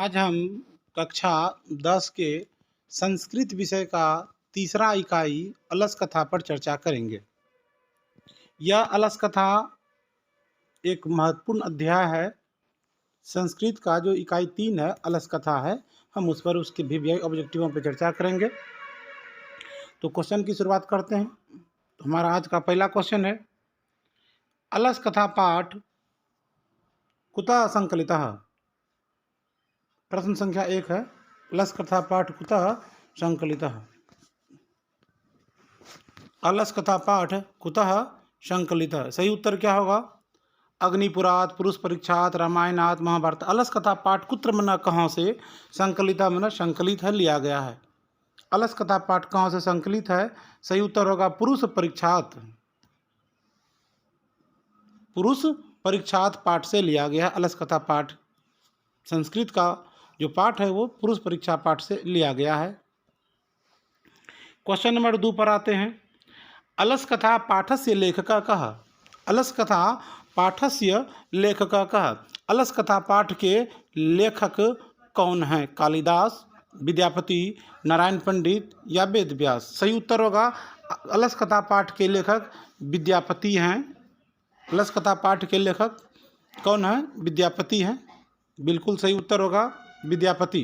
आज हम कक्षा 10 के संस्कृत विषय का तीसरा इकाई अलस कथा पर चर्चा करेंगे। यह अलस कथा एक महत्वपूर्ण अध्याय है। संस्कृत का जो इकाई 3 है अलस कथा है, हम उस पर उसके भी ऑब्जेक्टिवों पर चर्चा करेंगे। तो क्वेश्चन की शुरुआत करते हैं। तो हमारा आज का पहला क्वेश्चन है, अलस कथा पाठ कुतः संकलितः। प्रश्न संख्या 1 है, अलस कथा पाठ कुतः संकलितः। अलस कथा पाठ कुतः संकलितः, सही उत्तर क्या होगा? अग्निपुरात, पुरुष परीक्षात, रामायणात, महाभारत। अलस कथा पाठ कुत्र मना कहाँ से, संकलिता मना संकलित है, लिया गया है। अलस कथा पाठ कहाँ से संकलित है? सही उत्तर होगा पुरुष परीक्षात। पुरुष परीक्षात पाठ से लिया गया। अलस कथा पाठ संस्कृत का जो पाठ है वो पुरुष परीक्षा पाठ से लिया गया है। क्वेश्चन नंबर 2 पर आते हैं। अलस कथा पाठस्य लेखकः कः? अलस कथा पाठस्य लेखकः कः? अलस कथा पाठ के लेखक कौन हैं? कालिदास, विद्यापति, नारायण पंडित या वेद व्यास? सही उत्तर होगा अलस कथा पाठ के लेखक विद्यापति हैं। अलस कथा पाठ के लेखक कौन है? विद्यापति हैं। बिल्कुल सही उत्तर होगा विद्यापति।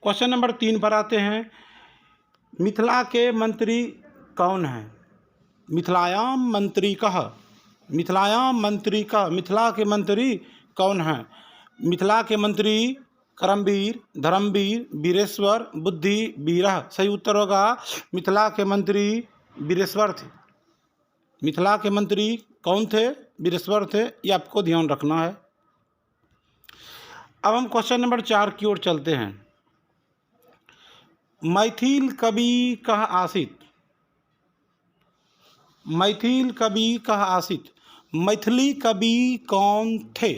क्वेश्चन नंबर 3 पर आते हैं। मिथिला के मंत्री कौन हैं? मिथिलायाम मंत्री कः? मिथिलायाम मंत्री कः? मिथिला के मंत्री कौन हैं? मिथिला के मंत्री करमवीर, धर्मवीर, वीरेश्वर, बुद्धि, वीरः। सही उत्तर होगा मिथिला के मंत्री वीरेश्वर थे। मिथिला के मंत्री कौन थे? वीरेश्वर थे। ये आपको ध्यान रखना है। अब हम क्वेश्चन नंबर 4 की ओर चलते हैं। मैथिल कवि कः आसीत्? मैथिल कवि कः आसीत्? मैथिली कवि कौन थे?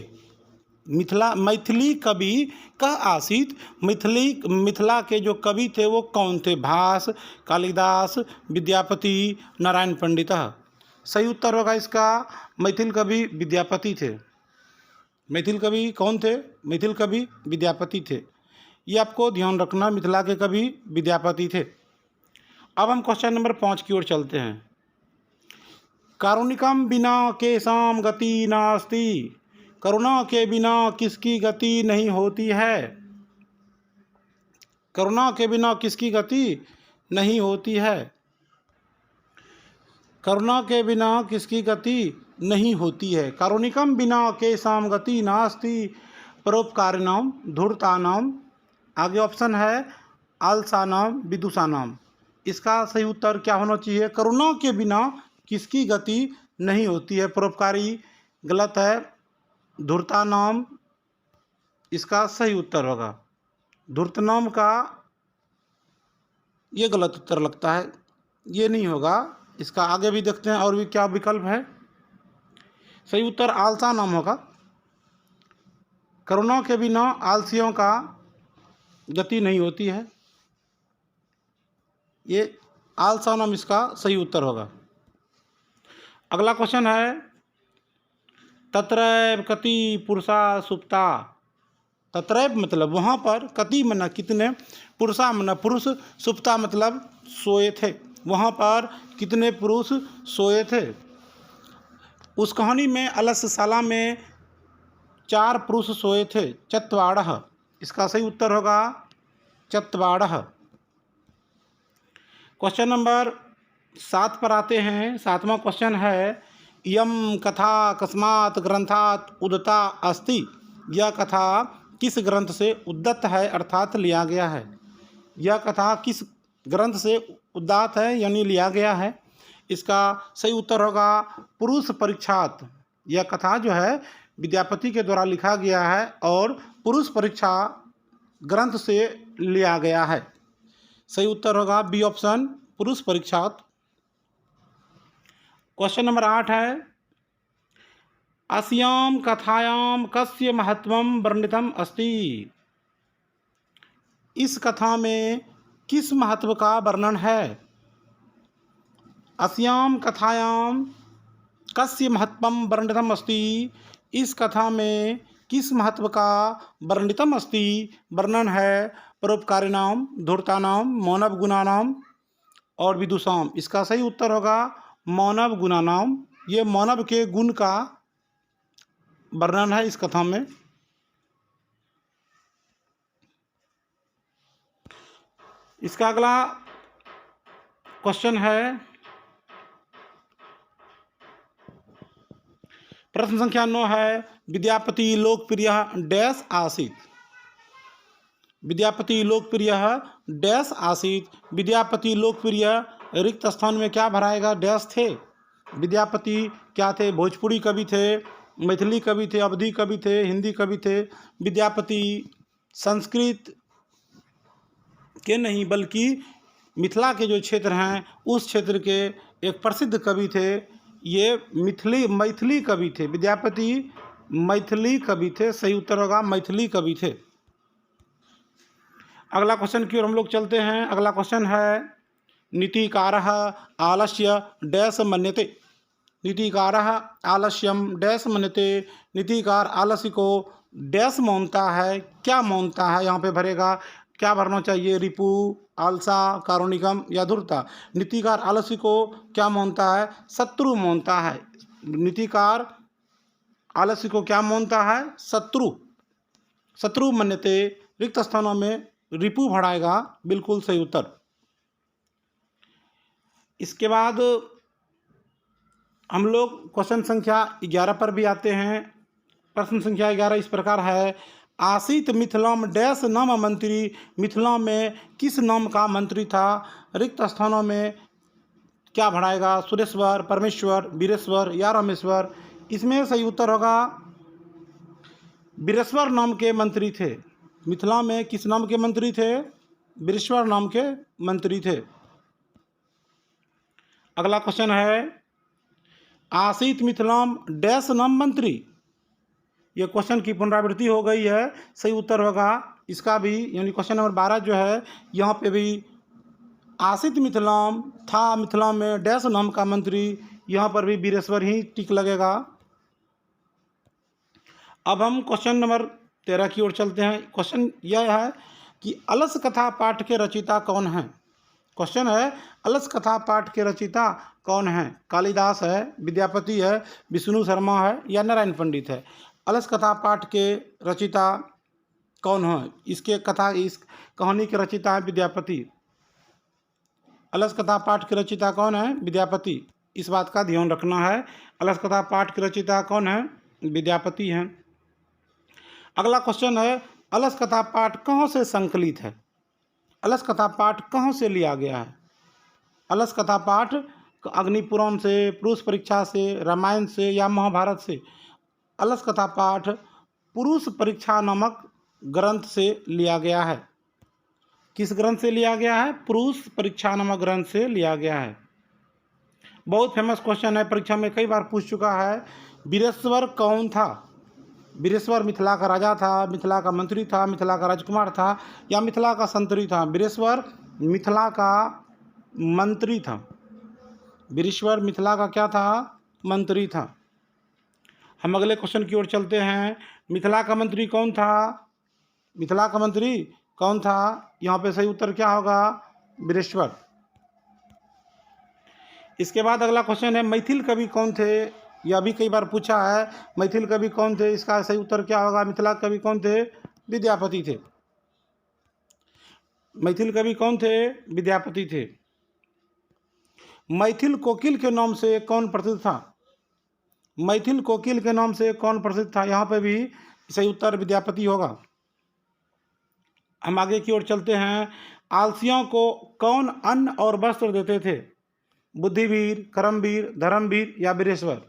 मैथिली कवि कः आसीत्? मिथिला के जो कवि थे वो कौन थे? भास, कालिदास, विद्यापति, नारायण पंडित। सही उत्तर होगा इसका मैथिल कवि विद्यापति थे। मैथिल कवि कौन थे? मैथिल कवि विद्यापति थे। ये आपको ध्यान रखना, मिथिला के कवि विद्यापति थे। अब हम क्वेश्चन नंबर 5 की ओर चलते हैं। कारुणिकम बिना केसाम गति नास्ति। करुणा के बिना किसकी गति नहीं होती है? करुणा के बिना किसकी गति नहीं होती है? करुणा के बिना किसकी गति नहीं होती है? कारुणिकम बिना केसाम गति नास्ति परोपकारिणाम धूर्तानाम। आगे ऑप्शन है आलसानाम विदुषानाम। इसका सही उत्तर क्या होना चाहिए? करुणा के बिना किसकी गति नहीं होती है? परोपकारी गलत है। धूर्तानाम इसका सही उत्तर होगा। धूर्तनाम का ये गलत उत्तर लगता है, ये नहीं होगा। इसका आगे भी देखते हैं और भी क्या विकल्प है। सही उत्तर आलसा नाम होगा। करुणा के बिना आलसियों का गति नहीं होती है। ये आलसा नाम इसका सही उत्तर होगा। अगला क्वेश्चन है, तत्रैव कति पुरुषा सुप्ता। तत्रैव मतलब वहाँ पर, कति मना कितने, पुरुषा मना पुरुष, सुप्ता मतलब सोए थे। वहाँ पर कितने पुरुष सोए थे? उस कहानी में अलसशाला में 4 पुरुष सोए थे। चत्वारः इसका सही उत्तर होगा चत्वारः। क्वेश्चन नंबर 7 पर आते हैं। 7वां क्वेश्चन है, यम कथा कस्मात् ग्रंथात् उद्धता अस्ति। यह कथा किस ग्रंथ से उद्धत है अर्थात लिया गया है? यह कथा किस ग्रंथ से उद्धत है यानी लिया गया है? इसका सही उत्तर होगा पुरुष परीक्षात। यह कथा जो है विद्यापति के द्वारा लिखा गया है और पुरुष परीक्षा ग्रंथ से लिया गया है। सही उत्तर होगा बी ऑप्शन, पुरुष परीक्षात। क्वेश्चन नंबर 8 है, अस्याम कथायाम कस्य महत्वम वर्णितम अस्ति। इस कथा में किस महत्व का वर्णन है? अस्याम कथायाम कस्य महत्वम वर्णितम अस्ति। इस कथा में किस महत्व का वर्णितम अस्ति? वर्णन है परोपकारिणाम, धूर्तानां, मानव गुणानाम और विदुषाम। इसका सही उत्तर होगा मानव गुणानाम। ये मानव के गुण का वर्णन है इस कथा में। इसका अगला क्वेश्चन है प्रश्न संख्या 9 है विद्यापति लोकप्रिय डैश आसीत। विद्यापति लोकप्रिय डैश आसीत। विद्यापति लोकप्रिय रिक्त स्थान में क्या भराएगा? डैश थे। विद्यापति क्या थे? भोजपुरी कवि थे, मैथिली कवि थे, अवधी कवि थे, हिंदी कवि थे। विद्यापति संस्कृत के नहीं बल्कि मिथिला के जो क्षेत्र हैं उस क्षेत्र के एक प्रसिद्ध कवि थे। ये मैथिली कवि थे। विद्यापति मैथिली कवि थे। सही उत्तर होगा मैथिली कवि थे। अगला क्वेश्चन की ओर हम लोग चलते हैं। अगला क्वेश्चन है नीतिकारः आलस्य डैश मन्यते। नीतिकारः आलस्यम डैश मन्यते। नीतिकार आलस्य को डैश मानता है। क्या मानता है? यहाँ पे भरेगा। क्या भरना चाहिए? रिपु, आलसा, कारुणिकम या धूर्ता। नीतिकार आलस्य को क्या मानता है? शत्रु मानता है। नीतिकार आलस्य को क्या मानता है? शत्रु। शत्रु मन्यते। रिक्त स्थानों में रिपु भराएगा। बिल्कुल सही उत्तर। इसके बाद हम लोग क्वेश्चन संख्या 11 पर भी आते हैं। प्रश्न संख्या 11 इस प्रकार है आसीत मिथिलाम डैश नाम मंत्री। मिथिला में किस नाम का मंत्री था? रिक्त स्थानों में क्या भराएगा? सुरेश्वर, परमेश्वर, वीरेश्वर या रामेश्वर। इसमें सही उत्तर होगा वीरेश्वर नाम के मंत्री थे। मिथिला में किस नाम के मंत्री थे? वीरेश्वर नाम के मंत्री थे। अगला क्वेश्चन है आसीत मिथिलाम डैश नाम मंत्री। ये क्वेश्चन की पुनरावृत्ति हो गई है। सही उत्तर होगा इसका भी, यानी क्वेश्चन नंबर 12 जो है यहाँ पे भी आसीत मिथिलाम था। मिथिला में डैश नाम का मंत्री। यहाँ पर भी वीरेश्वर ही टिक लगेगा। अब हम क्वेश्चन नंबर 13 की ओर चलते हैं। क्वेश्चन यह है कि अलस कथा पाठ के रचयिता कौन है? क्वेश्चन है अलस कथा पाठ के रचयिता कौन है? कालिदास है, विद्यापति है, विष्णु शर्मा है या नारायण पंडित है। अलस कथा पाठ के रचयिता कौन है? इस कहानी के रचयिता है विद्यापति। अलस कथा पाठ के रचयिता कौन है? विद्यापति। इस बात का ध्यान रखना है। अलस कथा पाठ के रचयिता कौन है? विद्यापति हैं। अगला क्वेश्चन है अलस कथा पाठ कहाँ से संकलित है? अलस कथा पाठ कहाँ से लिया गया है? अलस कथा पाठ अग्निपुराण से, पुरुष परीक्षा से, रामायण से या महाभारत से। अलस कथा पाठ पुरुष परीक्षा नामक ग्रंथ से लिया गया है। किस ग्रंथ से लिया गया है? पुरुष परीक्षा नामक ग्रंथ से लिया गया है। बहुत फेमस क्वेश्चन है, परीक्षा में कई बार पूछ चुका है। वीरेश्वर कौन था? वीरेश्वर मिथिला का राजा था, मिथिला का मंत्री था, मिथिला का राजकुमार था या मिथिला का संतरी था? वीरेश्वर मिथिला का मंत्री था। वीरेश्वर मिथिला का क्या था? मंत्री था। हम अगले क्वेश्चन की ओर चलते हैं। मिथिला का मंत्री कौन था? मिथिला का मंत्री कौन था? यहाँ पे सही उत्तर क्या होगा? वीरेश्वर। इसके बाद अगला क्वेश्चन है मैथिल कवि कौन थे? यह भी कई बार पूछा है। मैथिल कवि कौन थे? इसका सही उत्तर क्या होगा? मिथिला कवि कौन थे? विद्यापति थे। मैथिल कवि कौन थे? विद्यापति थे। मैथिल कोकिल के नाम से कौन प्रसिद्ध था? मैथिल कोकिल के नाम से कौन प्रसिद्ध था? यहाँ पे भी सही उत्तर विद्यापति होगा। हम आगे की ओर चलते हैं। आलसियों को कौन अन्न और वस्त्र देते थे? बुद्धिवीर, कर्मवीर, धर्मवीर या वीरेश्वर।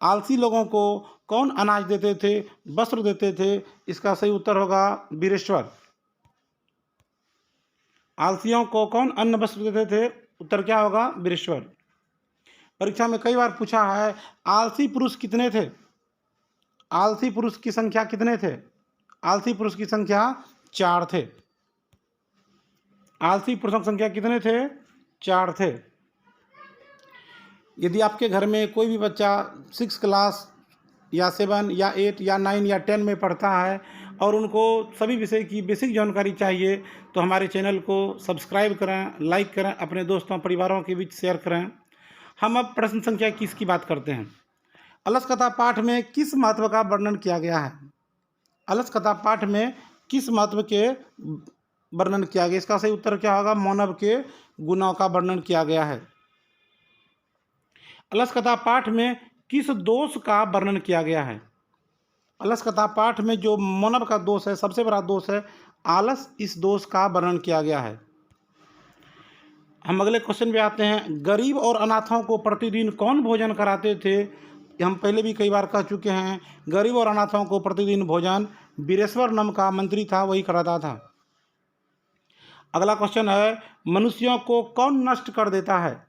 आलसी लोगों को कौन अनाज देते थे, वस्त्र देते थे? इसका सही उत्तर होगा वीरेश्वर। आलसियों को कौन अन्न वस्त्र देते थे? उत्तर क्या होगा? वीरेश्वर। परीक्षा में कई बार पूछा है आलसी पुरुष कितने थे? आलसी पुरुष की संख्या कितने थे? आलसी पुरुष की संख्या 4 थे। आलसी पुरुषों की संख्या कितने थे? 4 थे। यदि आपके घर में कोई भी बच्चा 6 क्लास या 7 या 8 या 9 या 10 में पढ़ता है और उनको सभी विषय की बेसिक जानकारी चाहिए तो हमारे चैनल को सब्सक्राइब करें, लाइक करें, अपने दोस्तों परिवारों के बीच शेयर करें। हम अब प्रश्न संख्या 21 की बात करते हैं। अलस कथा पाठ में किस महत्व का वर्णन किया गया है? अलस कथा पाठ में किस महत्व के वर्णन किया गया? इसका सही उत्तर क्या होगा? मानव के गुणों का वर्णन किया गया है। अलस कथा पाठ में किस दोष का वर्णन किया गया है? अलस कथा पाठ में जो मानव का दोष है, सबसे बड़ा दोष है आलस, इस दोष का वर्णन किया गया है। हम अगले क्वेश्चन पे आते हैं। गरीब और अनाथों को प्रतिदिन कौन भोजन कराते थे? हम पहले भी कई बार कह चुके हैं। गरीब और अनाथों को प्रतिदिन भोजन वीरेश्वर नाम का मंत्री था, वही कराता था। अगला क्वेश्चन है, मनुष्यों को कौन नष्ट कर देता है?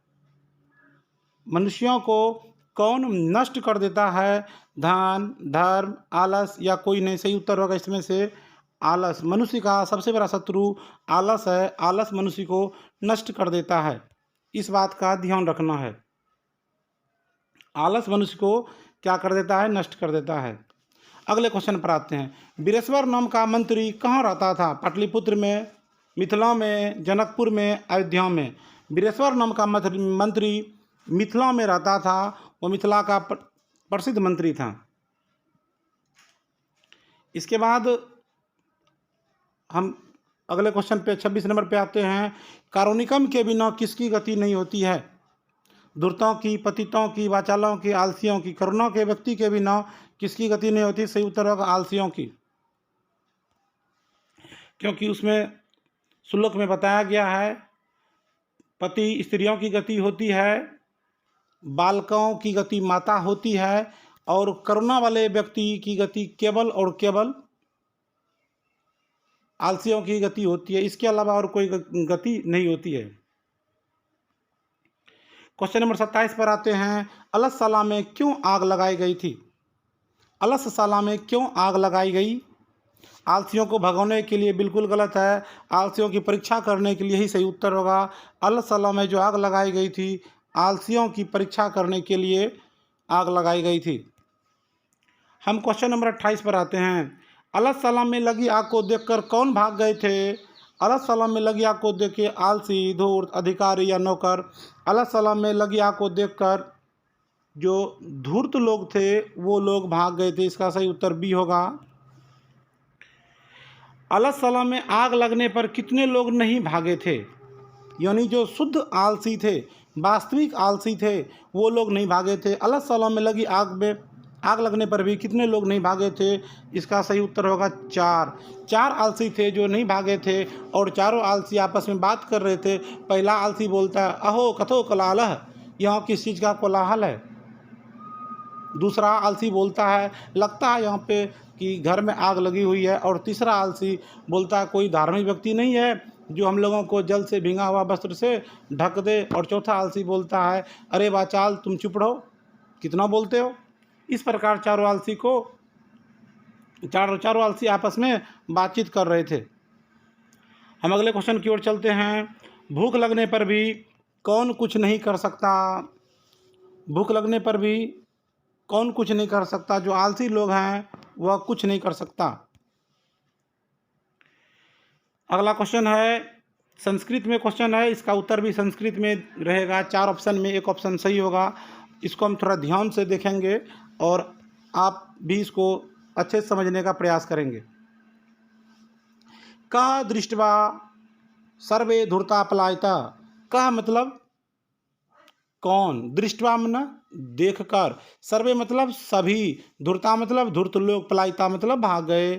मनुष्यों को कौन नष्ट कर देता है? धन, धर्म, आलस या कोई नहीं? सही उत्तर होगा इसमें से आलस। मनुष्य का सबसे बड़ा शत्रु आलस है। आलस मनुष्य को नष्ट कर देता है, इस बात का ध्यान रखना है। आलस मनुष्य को क्या कर देता है? नष्ट कर देता है। अगले क्वेश्चन पर आते हैं। वीरेश्वर नाम का मंत्री कहाँ रहता था? पाटलिपुत्र में, मिथिला में, जनकपुर में, अयोध्या में। वीरेश्वर नाम का मंत्री मिथिला में रहता था। वो मिथिला का प्रसिद्ध मंत्री था। इसके बाद हम अगले क्वेश्चन पे 26 नंबर पे आते हैं। कारुणिकम के बिना किसकी गति नहीं होती है? धूर्तों की, पतितों की, वाचालों की, आलसियों की। करुणा के व्यक्ति के बिना किसकी गति नहीं होती? सही उत्तर होगा आलसियों की, क्योंकि उसमें श्लोक में बताया गया है पति स्त्रियों की गति होती है, बालकों की गति माता होती है और करुणा वाले व्यक्ति की गति केवल और केवल आलसियों की गति होती है। इसके अलावा और कोई गति नहीं होती है। क्वेश्चन नंबर 27 पर आते हैं। अलसशाला में क्यों आग लगाई गई थी? अलसशाला में क्यों आग लगाई गई? आलसियों को भगाने के लिए? बिल्कुल गलत है। आलसियों की परीक्षा करने के लिए ही सही उत्तर होगा। अलसशाला में जो आग लगाई गई थी, आलसियों की परीक्षा करने के लिए आग लगाई गई थी। हम क्वेश्चन नंबर 28 पर आते हैं। अलसशाला में लगी आग को देखकर कौन भाग गए थे? अलसशाला में लगी आग को देख के आलसी, धूर्त, अधिकारी या नौकर। अलसशाला में लगी आग को देखकर जो धूर्त लोग थे वो लोग भाग गए थे। इसका सही उत्तर बी होगा। अलसशाला में आग लगने पर कितने लोग नहीं भागे थे? यानी जो शुद्ध आलसी थे, वास्तविक आलसी थे, वो लोग नहीं भागे थे। अलसशाला में लगी आग लगने पर भी कितने लोग नहीं भागे थे? इसका सही उत्तर होगा 4। 4 आलसी थे जो नहीं भागे थे और चारों आलसी आपस में बात कर रहे थे। पहला आलसी बोलता है, अहो कथो कोलाहल, यहाँ किस चीज़ का कोलाहल है? दूसरा आलसी बोलता है, लगता है यहाँ पे कि घर में आग लगी हुई है। और तीसरा आलसी बोलता है, कोई धार्मिक व्यक्ति नहीं है जो हम लोगों को जल से भींगा हुआ वस्त्र से ढक दे। और चौथा आलसी बोलता है, अरे वाचाल तुम चुप रहो, कितना बोलते हो। इस प्रकार चारों आलसी आपस में बातचीत कर रहे थे। हम अगले क्वेश्चन की ओर चलते हैं। भूख लगने पर भी कौन कुछ नहीं कर सकता? भूख लगने पर भी कौन कुछ नहीं कर सकता? जो आलसी लोग हैं वह कुछ नहीं कर सकता। अगला क्वेश्चन है, संस्कृत में क्वेश्चन है, इसका उत्तर भी संस्कृत में रहेगा। 4 ऑप्शन में एक ऑप्शन सही होगा। इसको हम थोड़ा ध्यान से देखेंगे और आप भी इसको अच्छे से समझने का प्रयास करेंगे। कः दृष्ट्वा सर्वे धूर्ता पलायता। कः मतलब कौन, दृष्ट्वा मतलब देखकर, सर्वे मतलब सभी, धूर्ता मतलब धूर्त लोग, पलायता मतलब भाग गए।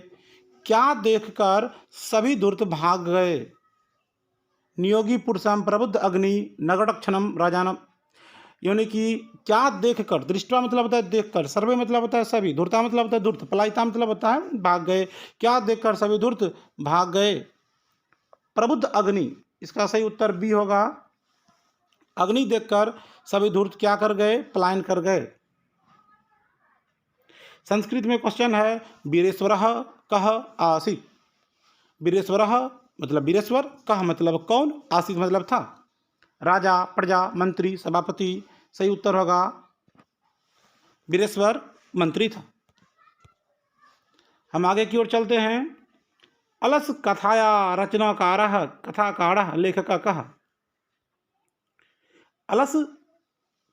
क्या देखकर सभी धूर्त भाग गए? नियोगी पुरुषम प्रबुद्ध अग्नि नगरक्षणम राजानम। यानी कि क्या देखकर, दृष्टवा मतलब होता है देखकर, सर्वे मतलब होता है सभी, धूर्ता मतलब होता है धूर्त, पलायिता मतलब होता है भाग गए। क्या देखकर सभी धूर्त भाग गए? प्रबुद्ध अग्नि, इसका सही उत्तर बी होगा। अग्नि देखकर सभी धूर्त क्या कर गए? पलायन कर गए। संस्कृत में क्वेश्चन है, वीरेश्वरः कः आसीत्। वीरेश्वरः मतलब वीरेश्वर, कः मतलब कौन, आसीत् मतलब था। राजा, प्रजा, मंत्री, सभापति। सही उत्तर होगा वीरेश्वर मंत्री था। हम आगे की ओर चलते हैं। अलस कथाया रचनाकारः कथाकारः लेखकः कः। अलस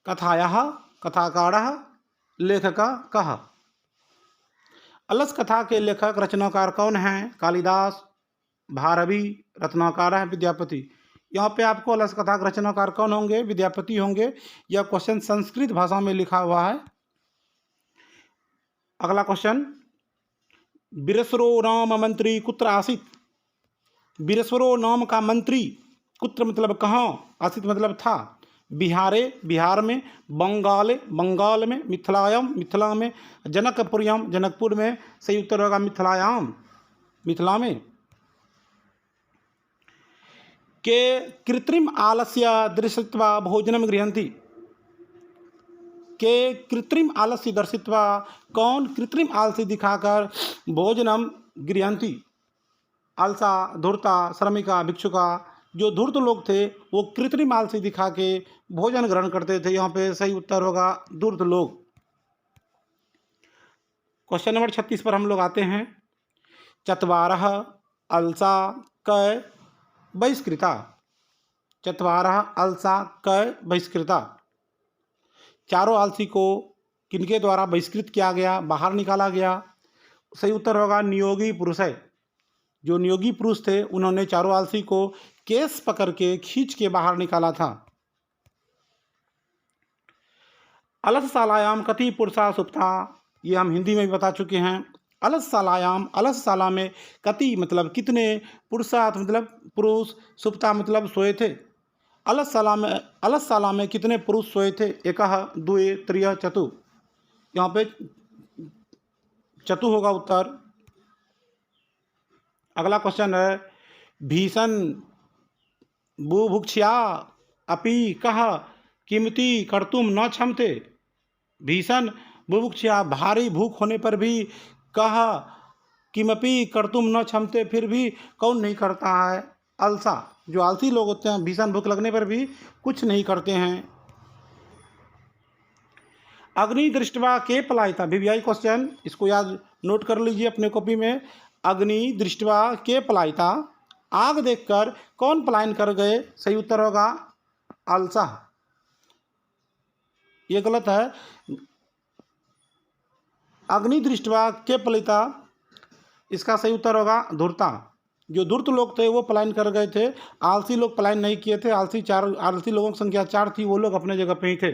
कथायाः कथाकारः लेखकः कः। अलस कथा के लेखक रचनाकार कौन हैं? कालिदास, भारवी, रत्नाकार है विद्यापति। यहाँ पे आपको अलस कथा के रचनाकार कौन होंगे? विद्यापति होंगे। यह क्वेश्चन संस्कृत भाषा में लिखा हुआ है। अगला क्वेश्चन, बिरसरो नाम मंत्री कुत्र आसीत। बिरसरो नाम का मंत्री, कुत्र मतलब कहाँ, आसीत मतलब था। बिहारे बिहार में, बंगाले बंगाल में, मिथिलायाम मिथिला में, जनकपुरयाम जनकपुर में। सही उत्तर होगा मिथिलायाम मिथिला में। के कृत्रिम आलस्य दर्शित्वा भोजनम गृह्णन्ति। के कृत्रिम आलस्य दर्शित्वा, कौन कृत्रिम आलस्य दिखाकर भोजनम गृह्णन्ति। आलसा, धूर्ता, श्रमिका, भिक्षुका। जो धूर्त लोग थे वो कृत्रिम आलस्य दिखा के भोजन ग्रहण करते थे। यहाँ पे सही उत्तर होगा धूर्त लोग। क्वेश्चन नंबर 36 पर हम लोग आते हैं। चत्वारः अलसा कै बहिष्कृता। चत्वारः अलसा कै बहिष्कृता। चारों आलसी को किनके द्वारा बहिष्कृत किया गया, बाहर निकाला गया। सही उत्तर होगा नियोगी पुरुष है। जो नियोगी पुरुष थे उन्होंने चारों आलसी को केस पकड़ के खींच के बाहर निकाला था। अलस शालायाम कति पुरुषा सुप्ता। ये हम हिंदी में भी बता चुके हैं। अलस शालायाम, अलस शाला में, कति मतलब कितने, पुरुषार्थ मतलब पुरुष, सुप्ता मतलब सोए थे। अलस शाला में कितने पुरुष सोए थे। एकः, द्वे, त्रियः, चतु। यहाँ पे चतु होगा उत्तर। अगला क्वेश्चन है, भीषण बुभुक्षा अपि कः किमति कर्तुम न क्षमते। भीषण बुभुक्षा, भारी भूख होने पर भी, कह किमपि कर्तुम न क्षमते, फिर भी कौन नहीं करता है। अलसा, जो आलसी लोग होते हैं भीषण भूख लगने पर भी कुछ नहीं करते हैं। अग्नि दृष्टवा के पलायिता। वीवीआई क्वेश्चन, इसको याद नोट कर लीजिए अपने कॉपी में। अग्नि दृष्टवा के पलायिता, आग देखकर कौन पलायन कर गए। सही उत्तर होगा अलसा। ये गलत है। अग्नि दृष्टवा के पलायिता, इसका सही उत्तर होगा धूर्ता। जो धूर्त लोग थे वो पलायन कर गए थे, आलसी लोग पलायन नहीं किए थे। आलसी लोगों की संख्या 4 थी, वो लोग अपने जगह पे ही थे।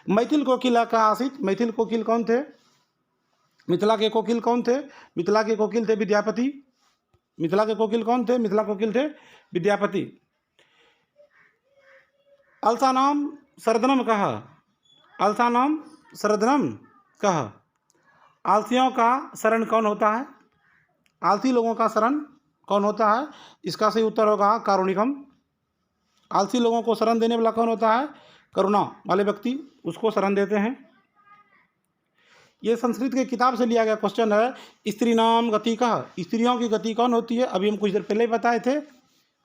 मैथिल कोकिला का आसित। मैथिल कोकिल कौन थे? मिथिला के कोकिल कौन थे? मिथिला के कोकिल थे विद्यापति। मिथिला के कोकिल कौन थे? मिथिला कोकिल थे विद्यापति। अलसा नाम सरदनम कह। अलसा नाम सरदनम कह। आलसियों का शरण कौन होता है? आलसी लोगों का शरण कौन होता है? इसका सही उत्तर होगा कारुणिकम। आलसी लोगों को शरण देने वाला कौन होता है? करुणा वाले व्यक्ति उसको शरण देते हैं। ये संस्कृत की किताब से लिया गया क्वेश्चन है। स्त्री नाम गति कह। स्त्रियों की गति कौन होती है? अभी हम कुछ देर पहले बताए थे।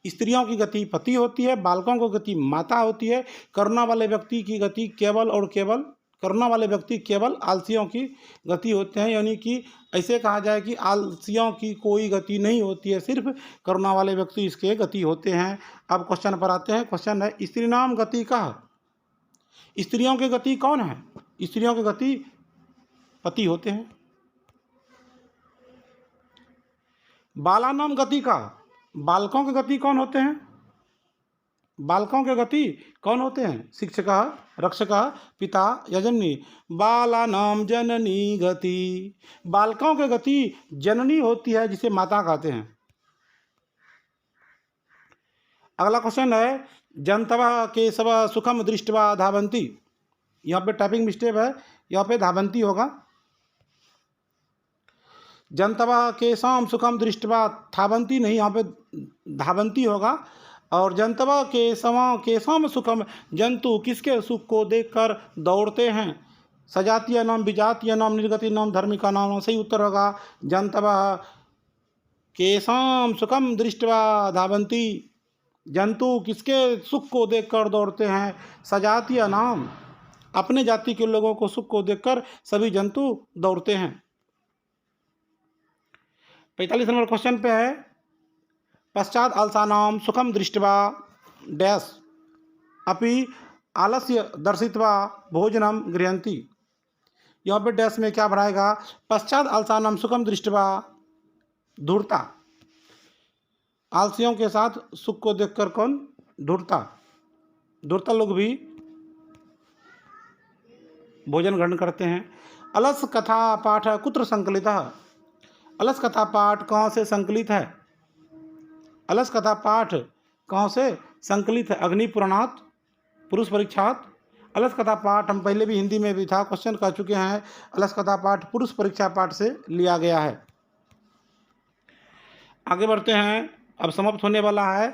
स्त्रियों की गति पति होती है, बालकों की गति माता होती है। करुणा वाले व्यक्ति की गति केवल और केवल, करुणा वाले व्यक्ति केवल आलसियों की गति होते हैं। यानी कि ऐसे कहा जाए कि आलसियों की कोई गति नहीं होती है, सिर्फ करुणा वाले व्यक्ति इसके गति होते हैं। अब क्वेश्चन पर आते हैं। क्वेश्चन है, स्त्री नाम गति कह। स्त्रियों की गति कौन है? स्त्रियों की गति पति होते हैं। बाला नाम गति का। बालकों की गति कौन होते हैं? बालकों के गति कौन होते हैं? शिक्षक, रक्षक, पिता या जननी। बाला नाम जननी गति। बालकों की गति जननी होती है, जिसे माता कहते हैं। अगला क्वेश्चन है, जंतव केशव सुखम दृष्टवा धावंती। यहाँ पे टाइपिंग मिस्टेक है, यहाँ पे धावंती होगा। जंतवा केशाम सुखम दृष्टवा धावंती नहीं, यहाँ पे धावंती होगा। और जंतवा केशम सुखम, जंतु किसके सुख को देखकर दौड़ते हैं। सजातीय नाम, विजातीय नाम, निर्गति नाम, धार्मिका नाम। सही उत्तर होगा जंतवा केशाम सुखम दृष्टवा धावंती। जंतु किसके सुख को देखकर दौड़ते हैं। सजातीय नाम, अपने जाति के लोगों को सुख को देखकर सभी जंतु दौड़ते हैं। 45 नंबर क्वेश्चन पे है, पश्चात अलसानाम सुखम दृष्ट्वा डैश अपि आलस्य दर्शित्वा भोजनम गृहंती। यहाँ पे डैश में क्या भराएगा? पश्चात अलसानाम सुखम दृष्ट्वा, धूर्ता, आलसियों के साथ सुख को देखकर कौन? धूर्ता। धूर्ता लोग भी भोजन ग्रहण करते हैं। अलस कथा पाठ कुत्र संकलितः? अलस कथा पाठ कहाँ से संकलित है? अलस कथा पाठ कहाँ से संकलित है? अग्नि पुराणात, पुरुष परीक्षात। अलस कथा पाठ हम पहले भी हिंदी में भी था, क्वेश्चन कर चुके हैं। अलस कथा पाठ पुरुष परीक्षा पाठ से लिया गया है। आगे बढ़ते हैं, अब समाप्त होने वाला है।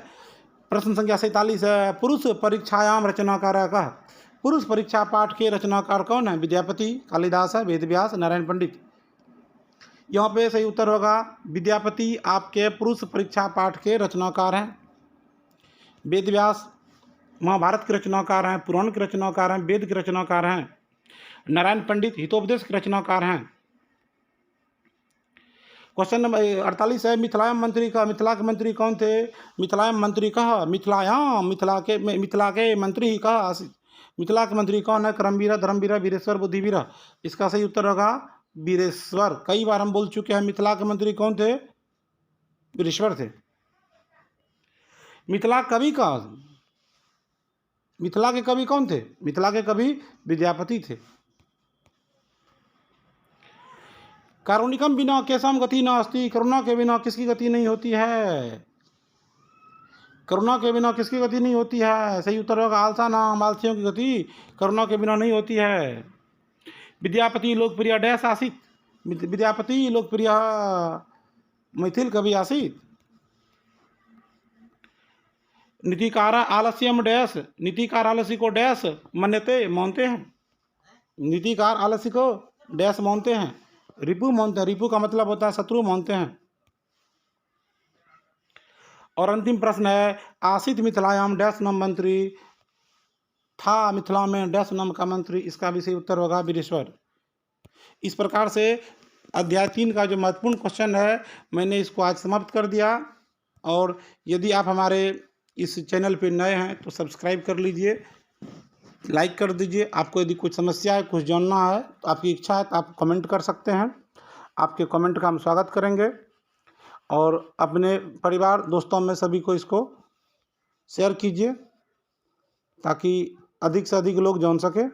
प्रश्न संख्या 47 है, पुरुष परीक्षायाम रचनाकार का? पुरुष परीक्षा पाठ के रचनाकार कौन है? विद्यापति, कालिदास है, वेदव्यास, नारायण पंडित। यहाँ पे सही उत्तर होगा विद्यापति आपके पुरुष परीक्षा पाठ के रचनाकार हैं। वेदव्यास महाभारत के रचनाकार हैं, पुराण के रचनाकार हैं, वेद के रचनाकार हैं। नारायण पंडित हितोपदेश के रचनाकार हैं। क्वेश्चन नंबर 48 है, मिथिलायाम मंत्री का? मिथिला के मंत्री कौन थे? मिथिलायाम मंत्री कहा? मिथिलायाम, मिथिला के मंत्री ही कहा आसित। मिथिला के मंत्री कौन है? करमवीर, धर्मवीर, वीरेश्वर, बुद्धिवीर। इसका सही उत्तर होगा वीरेश्वर। कई बार हम बोल चुके हैं मिथिला के मंत्री कौन थे? वीरेश्वर थे। मिथिला कवि का? मिथिला के कवि कौन थे? मिथिला के कवि विद्यापति थे। कारुणिकम बिना केशम गति नास्ति? करुणा के बिना किसकी गति नहीं होती है? करुणा के बिना किसकी गति नहीं होती है? सही उत्तर होगा आलसा नाम, आलसियों की गति करुणा के बिना नहीं होती है। विद्यापति लोकप्रिय डैश आसित? विद्यापति लोकप्रिय मैथिल कवि आसित। नीतिकार आलस्यम डैश? नीतिकार आलस्य को डैश मान्यते मानते हैं? नीतिकार आलस्य को डैश मानते हैं? रिपु मानते हैं। रिपु का मतलब होता है शत्रु मानते हैं। और अंतिम प्रश्न है, आसित मिथिलायाम डैश नाम मंत्री था? मिथिला में डैश नाम का मंत्री। इसका भी सही उत्तर होगा वीरेश्वर। इस प्रकार से अध्याय 3 का जो महत्वपूर्ण क्वेश्चन है मैंने इसको आज समाप्त कर दिया। और यदि आप हमारे इस चैनल पे नए हैं तो सब्सक्राइब कर लीजिए, लाइक कर दीजिए। आपको यदि कुछ समस्या है, कुछ जानना है तो आपकी इच्छा है तो आप कमेंट कर सकते हैं। आपके कमेंट का हम स्वागत करेंगे। और अपने परिवार दोस्तों में सभी को इसको शेयर कीजिए ताकि अधिक से अधिक लोग जान सके।